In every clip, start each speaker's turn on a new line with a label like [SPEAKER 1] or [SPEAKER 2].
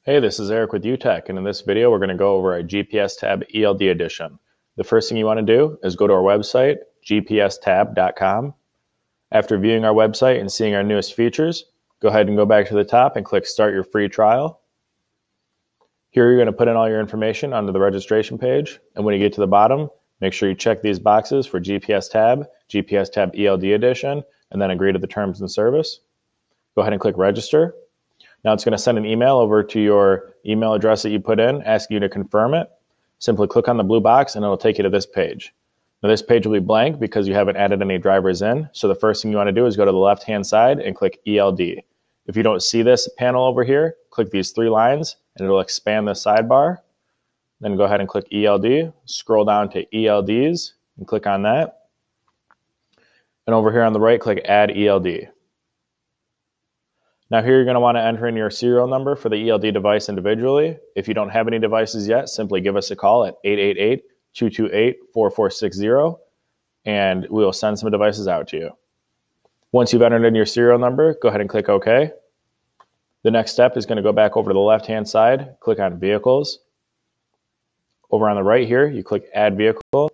[SPEAKER 1] Hey, this is Eric with UTech, and in this video we're going to go over our GPSTab ELD edition. The first thing you want to do is go to our website, GPSTab.com. After viewing our website and seeing our newest features, go ahead and go back to the top and click Start Your Free Trial. Here you're going to put in all your information onto the registration page, and when you get to the bottom, make sure you check these boxes for GPSTab, GPSTab ELD edition, and then agree to the terms and service. Go ahead and click Register. Now it's going to send an email over to your email address that you put in, asking you to confirm it. Simply click on the blue box and it'll take you to this page. Now this page will be blank because you haven't added any drivers in. So the first thing you want to do is go to the left-hand side and click ELD. If you don't see this panel over here, click these three lines and it'll expand the sidebar. Then go ahead and click ELD, scroll down to ELDs and click on that. And over here on the right, click Add ELD. Now here you're going to want to enter in your serial number for the ELD device individually. If you don't have any devices yet, simply give us a call at 888-228-4460 and we will send some devices out to you. Once you've entered in your serial number, go ahead and click OK. The next step is going to go back over to the left-hand side, click on Vehicles. Over on the right here, you click Add Vehicle,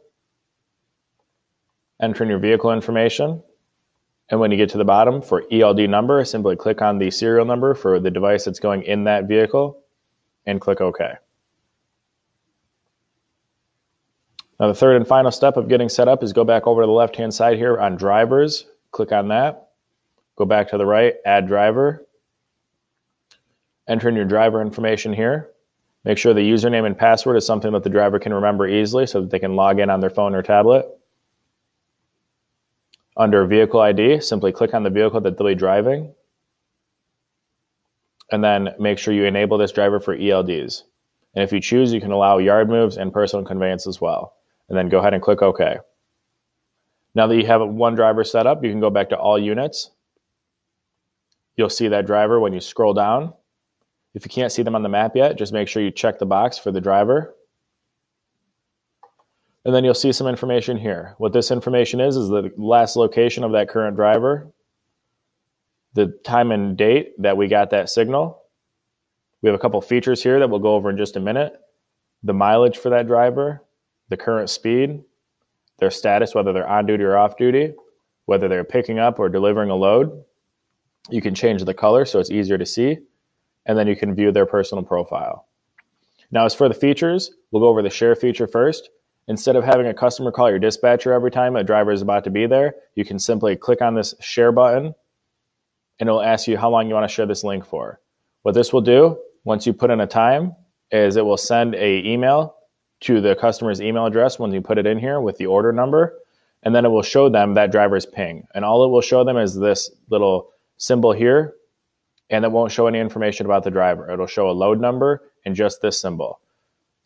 [SPEAKER 1] enter in your vehicle information. And when you get to the bottom for ELD number, simply click on the serial number for the device that's going in that vehicle and click OK. Now the third and final step of getting set up is go back over to the left-hand side here on drivers, click on that, go back to the right, add driver, enter in your driver information here. Make sure the username and password is something that the driver can remember easily so that they can log in on their phone or tablet. Under Vehicle ID, simply click on the vehicle that they'll be driving. And then make sure you enable this driver for ELDs. And if you choose, you can allow yard moves and personal conveyance as well. And then go ahead and click OK. Now that you have one driver set up, you can go back to All Units. You'll see that driver when you scroll down. If you can't see them on the map yet, just make sure you check the box for the driver. And then you'll see some information here. What this information is the last location of that current driver, the time and date that we got that signal. We have a couple features here that we'll go over in just a minute. The mileage for that driver, the current speed, their status, whether they're on duty or off duty, whether they're picking up or delivering a load. You can change the color so it's easier to see. And then you can view their personal profile. Now as for the features, we'll go over the share feature first. Instead of having a customer call your dispatcher every time a driver is about to be there, you can simply click on this share button and it'll ask you how long you want to share this link for. What this will do, once you put in a time, is it will send an email to the customer's email address when you put it in here with the order number, and then it will show them that driver's ping. And all it will show them is this little symbol here, and it won't show any information about the driver. It'll show a load number and just this symbol.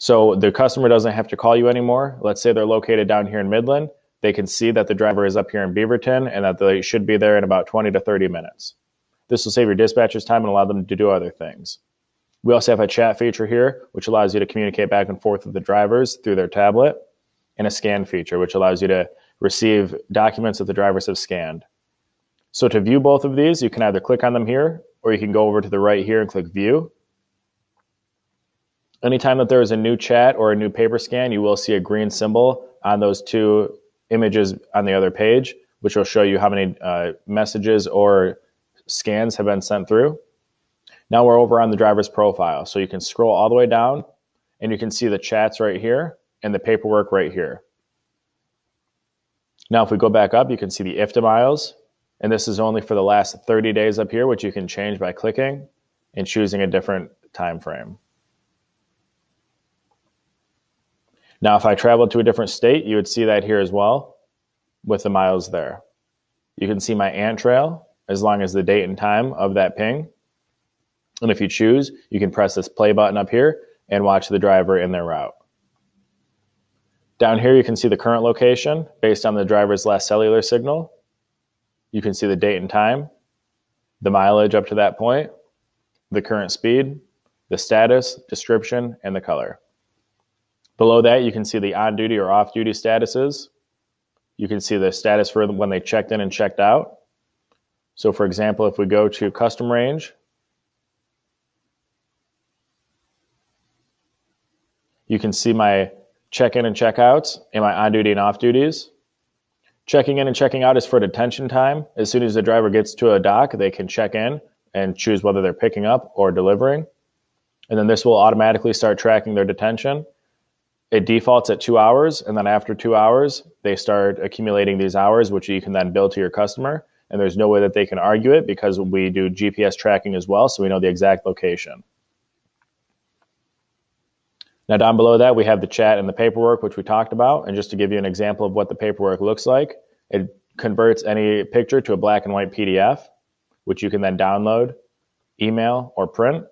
[SPEAKER 1] So the customer doesn't have to call you anymore. Let's say they're located down here in Midland. They can see that the driver is up here in Beaverton and that they should be there in about 20 to 30 minutes. This will save your dispatcher's time and allow them to do other things. We also have a chat feature here, which allows you to communicate back and forth with the drivers through their tablet, and a scan feature, which allows you to receive documents that the drivers have scanned. So to view both of these, you can either click on them here, or you can go over to the right here and click View. Anytime that there is a new chat or a new paper scan, you will see a green symbol on those two images on the other page, which will show you how many messages or scans have been sent through. Now we're over on the driver's profile. So you can scroll all the way down and you can see the chats right here and the paperwork right here. Now if we go back up, you can see the IFTA miles. And this is only for the last 30 days up here, which you can change by clicking and choosing a different time frame. Now, if I traveled to a different state, you would see that here as well with the miles there. You can see my ant trail as long as the date and time of that ping. And if you choose, you can press this play button up here and watch the driver in their route. Down here, you can see the current location based on the driver's last cellular signal. You can see the date and time, the mileage up to that point, the current speed, the status, description, and the color. Below that, you can see the on-duty or off-duty statuses. You can see the status for when they checked in and checked out. So for example, if we go to custom range, You can see my check-in and check-outs and my on-duty and off-duties. Checking in and checking out is for detention time. As soon as the driver gets to a dock, they can check in and choose whether they're picking up or delivering. And then this will automatically start tracking their detention. It defaults at 2 hours, and then after 2 hours, they start accumulating these hours, which you can then bill to your customer. And there's no way that they can argue it because we do GPS tracking as well, so we know the exact location. Now down below that, we have the chat and the paperwork, which we talked about. And just to give you an example of what the paperwork looks like, it converts any picture to a black and white PDF, which you can then download, email, or print.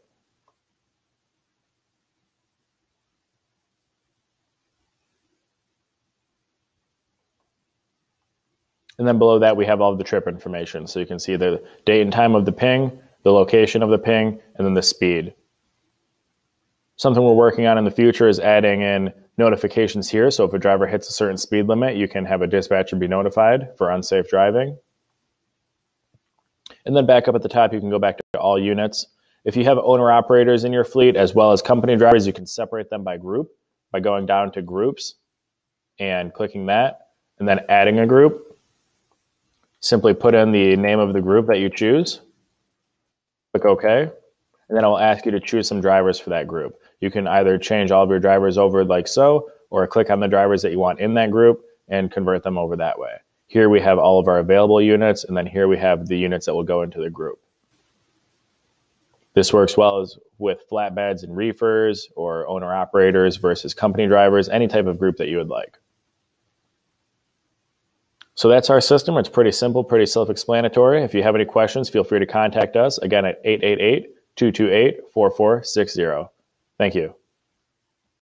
[SPEAKER 1] And then below that, we have all of the trip information. So you can see the date and time of the ping, the location of the ping, and then the speed. Something we're working on in the future is adding in notifications here. So if a driver hits a certain speed limit, you can have a dispatcher be notified for unsafe driving. And then back up at the top, you can go back to all units. If you have owner-operators in your fleet as well as company drivers, you can separate them by group by going down to groups and clicking that, and then adding a group. Simply put in the name of the group that you choose, click OK, and then it will ask you to choose some drivers for that group. You can either change all of your drivers over like so, or click on the drivers that you want in that group and convert them over that way. Here we have all of our available units, and then here we have the units that will go into the group. This works well as with flatbeds and reefers, or owner-operators versus company drivers, any type of group that you would like. So that's our system. It's pretty simple, pretty self-explanatory. If you have any questions, feel free to contact us, again, at 888-228-4460. Thank you.